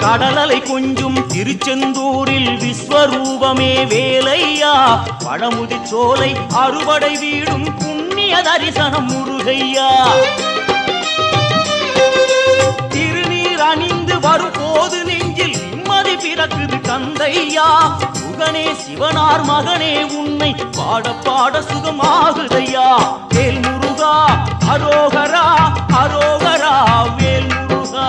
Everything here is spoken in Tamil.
கடலலை கொஞ்சும் திருச்செந்தூரில் விஸ்வரூபமே வேலையா பழமுதி சோலை அறுபடை வீடும் புண்ணிய தரிசனம் முருகையா திருநீர் அணிந்து வரும் போது நெஞ்சில் நிம்மதி பிறக்குது கந்தையா சுகனே சிவனார் மகனே உன்னை பாட பாட சுகமாகுதையா வேல் முருகா அரோகரா அரோகரா வேல் முருகா